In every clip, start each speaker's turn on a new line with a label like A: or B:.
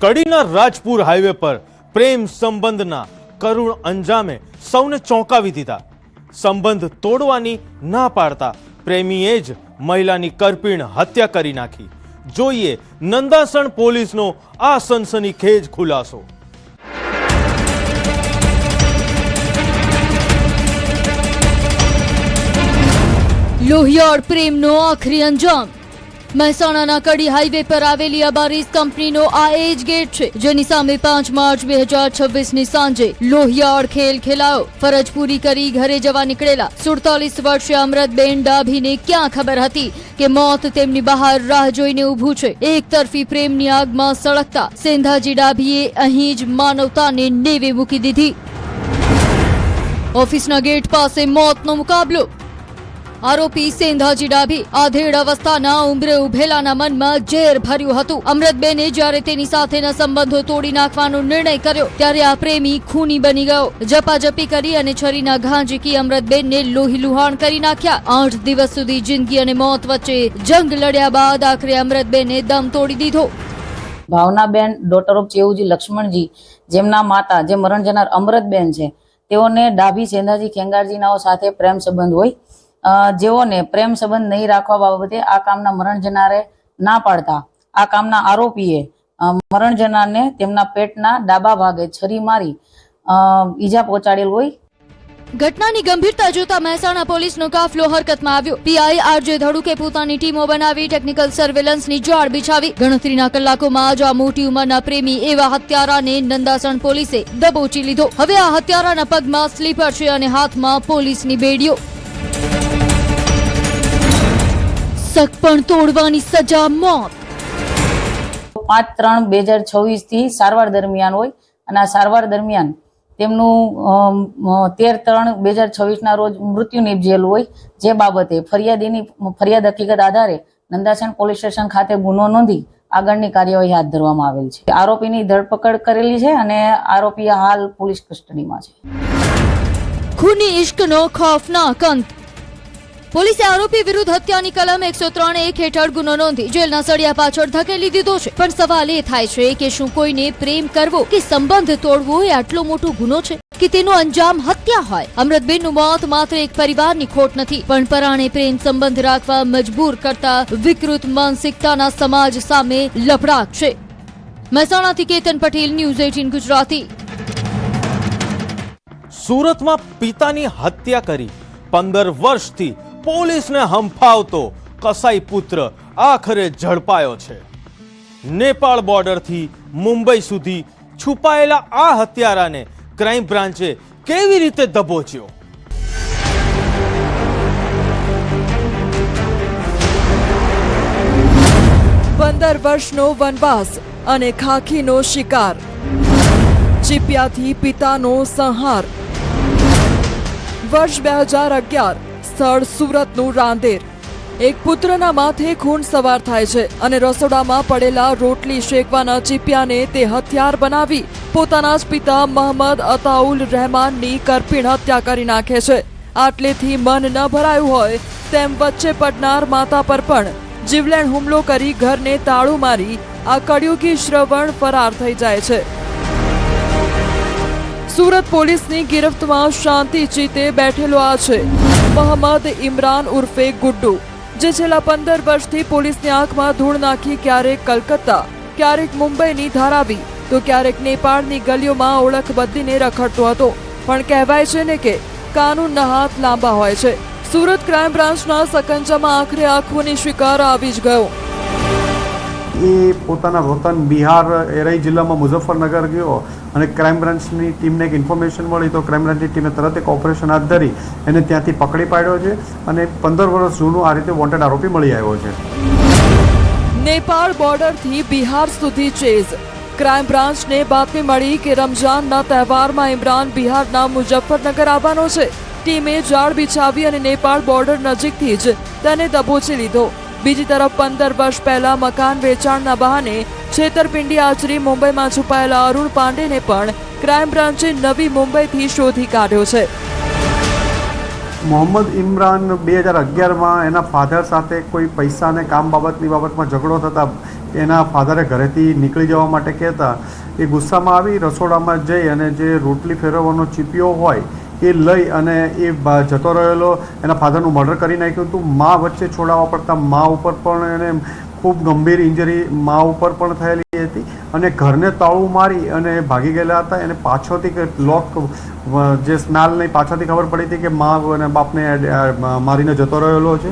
A: કડીના Rajpur highway પર પ્રેમ સંબંધના કરુણ અંજામે સૌને ચોંકાવી દીધા। સંબંધ તોડવાની ના પાડતા પ્રેમીએ જ મહિલાની કરપીણ હત્યા કરી નાખી। જોઈએ નંદાસણ પોલીસનો આ સનસનીખેજ ખુલાસો।
B: લોહિયાળ પ્રેમનો આખરી અંજામ। મહેસાણાના કડી હાઈવે પર આવેલી અબારીસ કંપનીનો આ એજ ગેટ છે, જેની સામે 5 માર્ચ 2026ની સાંજે લોહિયાળ ખેલ ખેલાયો। ફરજ પૂરી કરી ઘરે જવા નીકળેલા 47 વર્ષીય અમૃતબેન ડાભીને ક્યાં ખબર હતી કે મોત તેમની બહાર રાહ જોઈને ઊભું છે। એક તરફી પ્રેમની આગમાં સળગતા સેંધાજી ડાભીએ અહીં જ માનવતાને નેવે મૂકી દીધી। ઓફિસના ગેટ પાસે મોતનો મુકાબલો। આરોપી સેંધાજી ડાભી આધેડ અવસ્થાના ઉંમરે ઉભેલાના મનમાં ઝેર ભર્યું હતું। અમૃતબેને જ્યારે તેની સાથેના સંબંધો તોડી નાખવાનો નિર્ણય કર્યો ત્યારે આ પ્રેમી ખૂની બની ગયો। ઝપાઝપી કરી અને છરીના ઘા ઝીકી અમૃતબેનને લોહીલુહાણ કરી નાખ્યા। 8 દિવસ સુધી જિંદગી અને મોત વચ્ચે જંગ લડ્યા બાદ આખરે અમૃતબેને દમ તોડી દીધો।
C: ભાવનાબેન ડોટર ઓફ ચેવુજી લક્ષ્મણજી, જેમના માતા જે મરણ જનાર અમૃતબેન છે, તેઓને ડાભી સેંધાજી ખેંગારજીનાઓ સાથે પ્રેમ સંબંધ હોય। જેઓને પ્રેમ સંબંધ નહીં રાખવા બાબતે આ કામના મરણ જનારે ના પાડતા આ કામના આરોપીએ મરણ જનારને તેમના પેટના ડાબા ભાગે છરી મારી ઈજા પહોંચાડેલ હોય।
B: ઘટનાની ગંભીરતા જોતા મહેસાણા પોલીસનો કાફલો હરકતમાં આવ્યો। પીઆઈ આરજે ધડુકે પોતાની ટીમો બનાવી ટેકનિકલ સર્વેલન્સની જાળ બિછાવી। ગણતરીના કલાકોમાં જ આ મોટી ઉંમરના પ્રેમી એવા હત્યારાને નંદાસણ પોલીસે દબોચી લીધો। હવે આ હત્યારાના પગમાં સ્લીપર છે અને હાથમાં પોલીસની બેડીઓ। સગપણ તોડવાની સજા મોત।
C: 5/3/2026 થી સારવાર દરમિયાન હોય અને આ સારવાર દરમિયાન તેમનું 13/3/2026 ના રોજ મૃત્યુ નિપજેલું હોય। જે બાબતે ફરિયાદ હકીકત આધારે નંદાસણ પોલીસ સ્ટેશન ખાતે ગુનો નોંધી આગળની કાર્યવાહી હાથ ધરવામાં આવેલ છે। આરોપીની ધરપકડ કરેલી છે અને આરોપી હાલ પોલીસ કસ્ટડીમાં છે।
B: ખૂની ઇશ્કનો ખૌફનાક અંત। પોલીસે આરોપી વિરુદ્ધ હત્યાની કલમ 103(1) હેઠળ ગુનો નોંધી જેલના સળિયા પાછળ ધકેલી દીધો છે। પણ સવાલ એ થાય છે કે શું કોઈને પ્રેમ કરવો કે સંબંધ તોડવો એ આટલો મોટો ગુનો છે કે તેનો અંજામ હત્યા હોય? અમૃતબેનનું મોત માત્ર એક પરિવારની ખોટ નથી, પણ પરાણે પ્રેમ સંબંધ રાખવા મજબૂર કરતા વિકૃત માનસિકતાના સમાજ સામે લફડાક છે। મહેસાણાથી કેતન પટેલ, ન્યૂઝ 18 ગુજરાતી।
A: સુરતમાં પિતાની હત્યા કરી 15 વર્ષથી પોલીસને હંફાવતો કસાઈ પુત્ર આખરે ઝડપાયો છે। નેપાળ બોર્ડરથી મુંબઈ સુધી છુપાયેલા આ હત્યારાને ક્રાઇમ બ્રાન્ચે કેવી રીતે દબોચ્યો?
D: પંદર વર્ષનો વનવાસ અને ખાખીનો શિકાર, ચીપિયાથી પિતાનો સંહાર। વર્ષ 2011, સ્થળ સુરતનું રાંદેર। એક પુત્રના માથે ખૂન સવાર થાય છે અને રસોડામાં પડેલા રોટલી શેકવાના ચીપિયાને તે હથિયાર બનાવી પોતાના જ પિતા મોહમ્મદ અતાઉલ રહેમાનની કરપીણ હત્યા કરી નાખે છે। આટલેથી મન ન ભરાયું હોય તેમ વચ્ચે પડનાર માતા પર પણ જીવલેણ હુમલો કરી ઘરને તાળું મારી આ કળયુગી શ્રવણ ફરાર થઈ જાય છે। સુરત પોલીસની ગિરફ્તમાં શાંતિ ચીતે બેઠેલો આ છે મોહમ્મદ ઇમરાન ઉર્ફે ગુડ્ડુ, જે છેલ્લા 15 વર્ષથી પોલીસની આંખમાં ધૂળ નાખી ક્યારેક કલકત્તા, ક્યારેક મુંબઈની ધારાવી તો ક્યારેક નેપાળની ગલીઓમાં ઓળખ બદલીને રખડતો હતો। પણ કહેવાય છે ને કે કાનૂનના હાથ લાંબા હોય છે। સુરત ક્રાઇમ બ્રાન્ચના સકંજામાં આખરે આંખોની શિકાર આવી જ ગયો।
E: એ પોતાના વતન બિહાર એરાઈ જિલ્લામાં મુઝફ્ફરનગર ગયો અને ક્રાઇમ બ્રાન્ચની ટીમને એક ઇન્ફોર્મેશન મળી તો ક્રાઇમ બ્રાન્ચની ટીમે તરત એક ઓપરેશન હાથ ધરી એને ત્યાંથી પકડી પાડ્યો છે અને 15 વર્ષ જૂનું આ રીતે વોન્ટેડ આરોપી મળી આવ્યો છે।
D: નેપાળ બોર્ડરથી બિહાર સુધી ચેઝ। ક્રાઇમ બ્રાન્ચને બાતમી મળી કે રમઝાનના તહેવારમાં ઇમરાન બિહારના મુઝફ્ફરનગર આવવાનો છે। ટીમે જાળ બિછાવી અને નેપાળ બોર્ડર નજીકથી જ તેને દબોચી લીધો। બીજી તરફ 15 વર્ષ પહેલા મકાન વેચાણના બહાને છેતરપિંડી આચરી મુંબઈમાં છુપાયેલા અરુણ પાંડેને પણ ક્રાઇમ બ્રાન્ચે નવી મુંબઈથી શોધી કાઢ્યો છે।
E: મોહમ્મદ ઇમરાન 2011માં એના ફાધર સાથે કોઈ પૈસા અને કામ બાબતમાં ઝઘડો થતા એના ફાધરે ઘરેથી નીકળી જવા માટે કહેતા એ ગુસ્સામાં આવી રસોડામાં જઈ અને જે રોટલી ફેરવવાનો ચીપિયો હોય એ લઈ અને એ જતો રહેલો એના ફાધરનું મર્ડર કરી નાખ્યું હતું. મા વચ્ચે છોડાવવા પડતા મા ઉપર પણ એને ખૂબ ગંભીર ઇન્જરી મા ઉપર પણ થયેલી હતી અને ઘરને તાળું મારી અને ભાગી ગયેલા હતા. એને પાછળથી લોક જે સ્નાલને પાછળથી ખબર પડી હતી કે મા અને બાપને મારીને જતો રહેલો છે.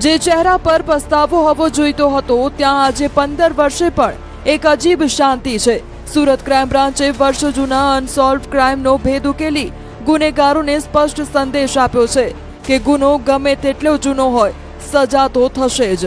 D: જે ચહેરા પર પસ્તાવો હોવો જોઈતો હતો ત્યાં આજે 15 વર્ષે પણ એક અજીબ શાંતિ છે. સુરત ક્રાઇમ બ્રાન્ચે વર્ષો જૂના અનસોલ્વ ક્રાઇમનો ભેદ ઉકેલી ગુનેગારોને સ્પષ્ટ સંદેશ આપ્યો છે કે ગુનો ગમે તેટલો જૂનો હોય સજા તો થશે જ.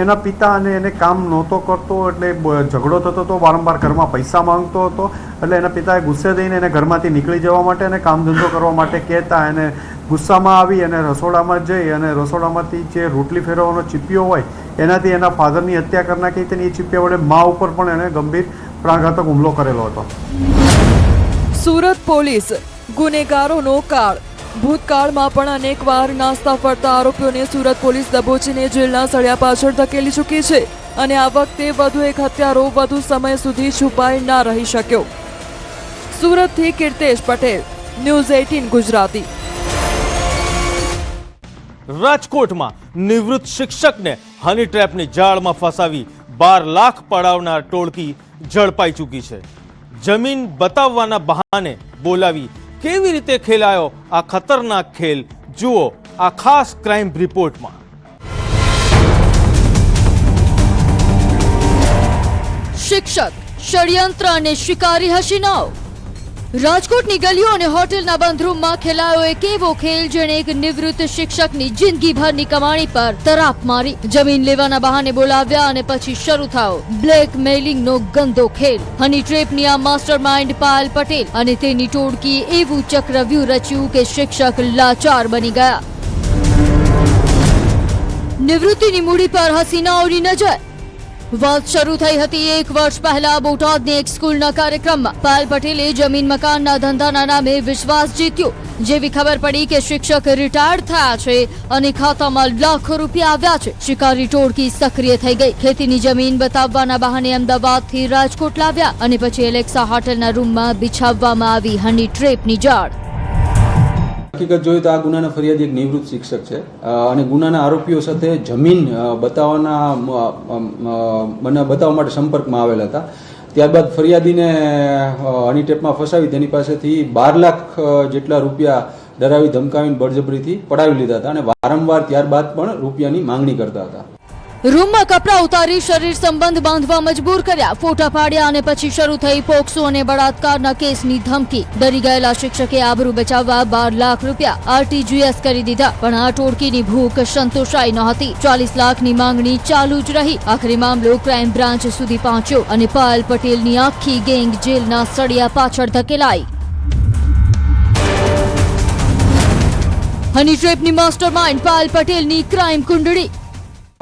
E: એના પિતા અને એને કામ નહોતો કરતો એટલે ઝઘડો થતો હતો, વારંવાર ઘરમાં પૈસા માંગતો હતો એટલે એના પિતાએ ગુસ્સે થઈને એને ઘરમાંથી નીકળી જવા માટે અને કામ ધંધો કરવા માટે કહેતા એને ગુસ્સામાં આવી અને રસોડામાં જઈ અને રસોડામાંથી જે રોટલી ફેરવવાનો ચીપિયો હોય એનાથી એના ફાધરની હત્યા કરી નાખી હતી. એ ચીપિયા વડે મા ઉપર પણ એને ગંભીર પ્રાણઘાતક હુમલો કરેલો હતો.
D: સુરત પોલીસ ગુનેગારોનો કાળ. ભૂતકાળમાં પણ અનેકવાર નાસ્તા ફરતા આરોપીઓને સુરત પોલીસ દબોચીને જેલના સળિયા પાછળ ધકેલી ચૂકી છે અને આ વખતે વધુ એક હત્યારો વધુ સમય સુધી છુપાઈ ના રહી શક્યો. સુરતથી કીર્તેશ પટેલ, ન્યૂઝ 18 ગુજરાતી.
A: રાજકોટમાં નિવૃત્ત શિક્ષકને હની ટ્રેપની જાળમાં ફસાવી 12 લાખ પડાવનાર ટોળકી ઝડપાઈ ચૂકી છે. જમીન બતાવવાના બહાને બોલાવી કેવી રીતે ખેલાયો આ ખતરનાક ખેલ, જુઓ આ ખાસ ક્રાઇમ રિપોર્ટમાં.
B: શિક્ષક, ષડયંત્ર અને શિકારી હસીનાઓ. રાજકોટની ગલીઓ અને હોટેલના બંધ રૂમમાં ખેલાયો એક એવો ખેલ જેણે એક નિવૃત્ત શિક્ષકની જિંદગીભરની કમાણી પર તરાપ મારી. જમીન લેવાના બહાને બોલાવ્યા અને પછી શરૂ થયો બ્લેકમેલિંગનો ગંદો ખેલ. હની ટ્રેપની આ માસ્ટર માઇન્ડ પાયલ પટેલ અને તેની ટોળકીએ એવું ચક્રવ્યૂહ રચ્યું કે શિક્ષક લાચાર બની ગયા. નિવૃત્તિની મૂડી પર હસીનાઓની નજર. વાત શરૂ થઈ હતી 1 વર્ષ પહેલા બોટાદની એક સ્કૂલના કાર્યક્રમમાં. પાયલ પટેલે જમીન મકાનના ધંધાના નામે વિશ્વાસ જીત્યો. જેવી ખબર પડી કે શિક્ષક રિટાયર્ડ થયા છે અને ખાતામાં લાખો રૂપિયા આવ્યા છે, શિકારી ટોળકી સક્રિય થઈ ગઈ. ખેતીની જમીન બતાવવાના બહાને અમદાવાદથી રાજકોટ લાવ્યા અને પછી એલેક્સા હોટલના રૂમમાં બિછાવવામાં આવી હની ટ્રેપની જાળ.
F: હકીકત જોઈએ તો આ ગુનાના ફરિયાદી એક નિવૃત્ત શિક્ષક છે અને ગુનાના આરોપીઓ સાથે જમીન બતાવવા માટે સંપર્કમાં આવેલા હતા. ત્યારબાદ ફરિયાદીને હની ટ્રેપમાં ફસાવી તેની પાસેથી 12 લાખ જેટલા રૂપિયા ડરાવી ધમકાવીને બળજબરીથી પડાવી લીધા હતા અને વારંવાર ત્યારબાદ પણ રૂપિયાની માંગણી કરતા હતા.
B: રૂમમાં કપડાં ઉતારી શરીર સંબંધ બાંધવા મજબૂર કર્યા, ફોટા પાડ્યા અને પછી શરૂ થઈ પોક્સો અને બળાત્કારના કેસની ધમકી. ડરી ગયેલા શિક્ષકે આબરૂ બચાવવા 12 લાખ રૂપિયા આરટીજીએસ કરી દીધા. પણ આ ટોળકીની ભૂખ સંતોષાઈ નહોતી. 40 લાખની માંગણી ચાલુ જ રહી. આખરે મામલો ક્રાઇમ બ્રાન્ચ સુધી પહોંચ્યો અને પાયલ પટેલની આખી ગેંગ જેલના સળિયા પાછળ ધકેલાઈ. હની ટ્રેપની માસ્ટર માઇન્ડ પાયલ પટેલની ક્રાઇમ કુંડળી.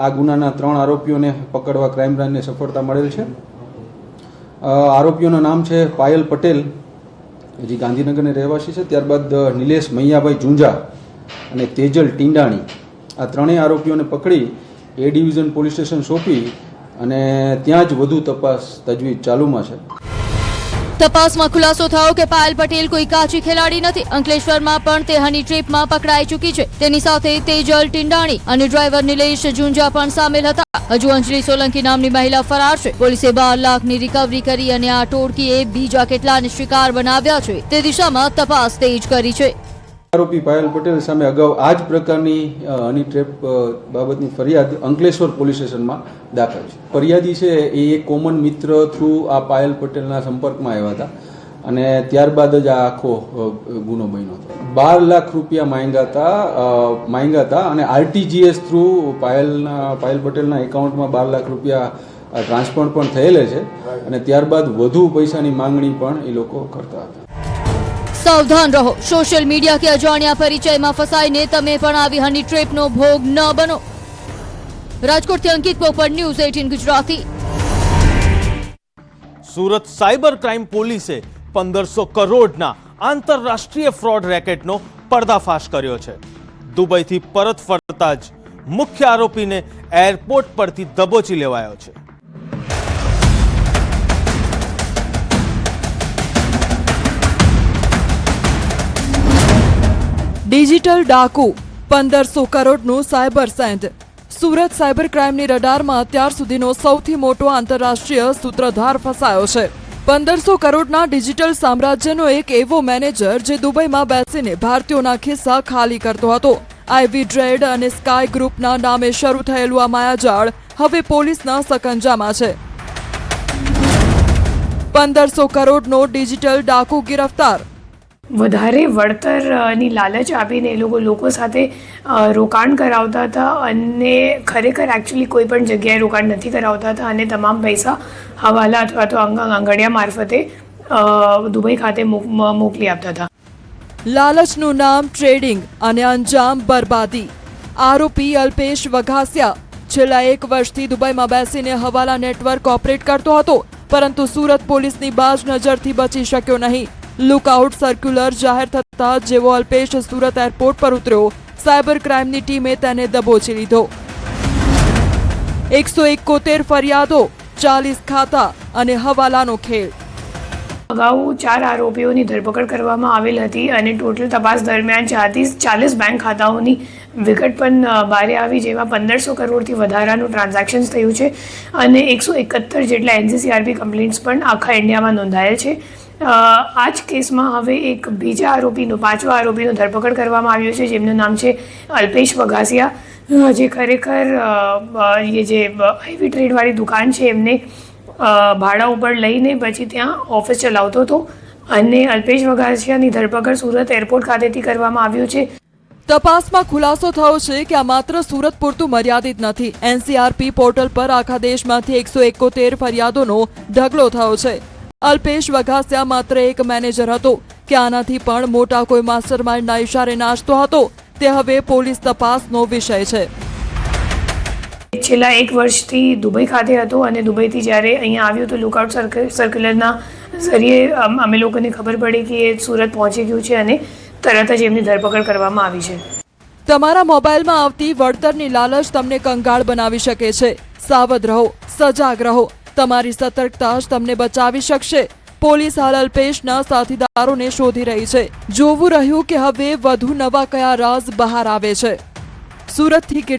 F: આ ગુનાના 3 આરોપીઓને પકડવા ક્રાઇમ બ્રાન્ચને સફળતા મળેલ છે. આરોપીઓના નામ છે પાયલ પટેલ, જે ગાંધીનગરના રહેવાસી છે. ત્યારબાદ નિલેશ મૈયાભાઈ જુંજા અને તેજલ ટીંડાણી. આ 3 આરોપીઓને પકડી એ ડિવિઝન પોલીસ સ્ટેશન સોંપી અને ત્યાં જ વધુ તપાસ તજવીજ ચાલુમાં છે.
B: તપાસમાં ખુલાસો થયો કે પાયલ પટેલ કોઈ કાચી ખેલાડી નથી. અંકલેશ્વરમાં પણ તે હની ટ્રેપમાં પકડાઈ ચૂકી છે. તેની સાથે તેજલ ટીંડાણી અને ડ્રાઈવર નિલેશ જુંજા પણ સામેલ હતા. હજુ અંજલિ સોલંકી નામની મહિલા ફરાર છે. પોલીસે 12 લાખની રિકવરી કરી અને આ ટોળકીએ બીજા કેટલાને શિકાર બનાવ્યા છે તે દિશામાં તપાસ તેજ કરી છે.
F: આરોપી પાયલ પટેલ સામે અગાઉ આ જ પ્રકારની હની ટ્રેપ બાબતની ફરિયાદ અંકલેશ્વર પોલીસ સ્ટેશનમાં દાખલ છે. ફરિયાદી છે એ એક કોમન મિત્ર થ્રુ આ પાયલ પટેલના સંપર્કમાં આવ્યા હતા અને ત્યારબાદ જ આ આખો ગુનો બન્યો હતો. 12 લાખ રૂપિયા માંગ્યા હતા અને આરટીજીએસ થ્રુ પાયલ પટેલના એકાઉન્ટમાં 12 લાખ રૂપિયા ટ્રાન્સફર પણ થયેલા છે અને ત્યારબાદ વધુ પૈસાની માંગણી પણ એ લોકો કરતા હતા.
B: સાવધાન રહો, સોશિયલ મીડિયા કે અજાણ્યા પરિચયમાં ફસાઈને તમે પણ આવી હની ટ્રેપનો ભોગ ન બનો. રાજકોટથી અંકિત પોપટ, news 18 Gujarati.
A: Surat cyber crime પોલીસે 1500 કરોડના આંતરરાષ્ટ્રીય ફ્રોડ રેકેટનો પર્દાફાશ કર્યો છે. દુબઈથી પરત ફરતા જ મુખ્ય આરોપીને એરપોર્ટ પરથી દબોચી લેવાયો છે.
D: ડિજિટલ ડાકુ 1500 કરોડનું સાયબર સેન્ટ. સુરત સાયબર ક્રાઇમની રડારમાં અત્યાર સુધીનો સૌથી મોટો આંતરરાષ્ટ્રીય સૂત્રધાર ફસાયો છે. 1500 કરોડના ડિજિટલ સામ્રાજ્યનો એક એવો મેનેજર જે દુબઈમાં બેસીને ભારતીયોના ખિસ્સા ખાલી કરતો હતો. આઈવી ટ્રેડ અને સ્કાય ગ્રુપના નામે શરૂ થયેલું આ માયાજાળ હવે પોલીસના સકંજામાં છે. 1500 કરોડનો ડિજિટલ ડાકુ ગિરફતાર.
G: વધારે વળતરની લાલચ આપીને એ લોકો સાથે રોકાણ કરાવતા હતા અને ખરેખર એકચ્યુઅલી કોઈ પણ જગ્યાએ રોકાણ નથી કરાવતા હતા અને તમામ પૈસા હવાલા અથવા તો આંગણિયા મારફતે દુબઈ ખાતે મોકલી આપતા હતા.
D: લાલચનું નામ ટ્રેડિંગ અને અંજામ બરબાદી. આરોપી અલ્પેશ વઘાસિયા છેલ્લા 1 વર્ષથી દુબઈમાં બેસીને હવાલા નેટવર્ક ઓપરેટ કરતો હતો, પરંતુ સુરત પોલીસની બાજ નજરથી બચી શક્યો નહીં. લુકઆઉટ સર્ક્યુલર જાહેર થતાં જેવો અલ્પેશ સુરત એરપોર્ટ પર ઉતર્યો, સાયબર ક્રાઇમની ટીમે તેને દબોચી લીધો. 171 ફરિયાદો, 40 ખાતા અને હવાલાનો ખેલ.
G: અગાઉ 4 આરોપીઓની ધરપકડ કરવામાં આવેલ હતી અને ટોટલ તપાસ દરમિયાન 40 બેંક ખાતાઓની વિગત પણ બહાર આવી, જેમાં 1500 કરોડથી વધારાનું ટ્રાન્ઝેક્શન થયું છે અને 171 જેટલા NCCRP કમ્પ્લેન્ટ્સ પણ આખા ઇન્ડિયામાં નોંધાયેલ છે. આ જ કેસમાં હવે એક બીજા આરોપીનો 5મા આરોપીનો ધરપકડ કરવામાં આવ્યો છે, જેમનું નામ છે અલ્પેશ વઘાસિયા, જે ખરેખર એ જે આઈવી ટ્રેડવાળી દુકાન છે એમને ભાડા ઉપર લઈને પછી ત્યાં ઓફિસ ચલાવતો હતો અને અલ્પેશ વઘાસિયાની ધરપકડ સુરત એરપોર્ટ ખાતેથી કરવામાં આવ્યું છે.
D: તપાસમાં ખુલાસો થયો છે કે આ માત્ર સુરત પૂરતું મર્યાદિત નથી. NCRP પોર્ટલ પર આખા દેશમાંથી 171 ફરિયાદોનો ઢગલો થયો છે. અલ્પેશ વઘાસિયા માત્ર એક મેનેજર હતો કે આનાથી પણ મોટા કોઈ માસ્ટરમાઇન્ડના ઇશારે નાચતો હતો, તે હવે પોલીસ તપાસનો વિષય છે.
G: છેલ્લા 1 વર્ષથી દુબઈ ખાતે હતો અને દુબઈથી જ્યારે અહીંયા આવ્યું તો લુકઆઉટ સર્ક્યુલરના જરીએ અમે લોકોને ખબર પડી કે એ સુરત પહોંચી ગયું છે અને તરત જ એમની ધરપકડ કરવામાં આવી છે.
D: તમારા મોબાઈલમાં આવતી વળતરની લાલચ તમને કંગાળ બનાવી શકે છે. સાવધ રહો, સજાગ રહો. તમારી સતર્કતા જ તમને બચાવી શકશે. પોલીસ હાલ અલ્પેશના સાથીદારોને શોધી રહી છે. જોવું રહ્યું કે હવે વધુ નવા કયા રાઝ બહાર આવે છે. સુરતથી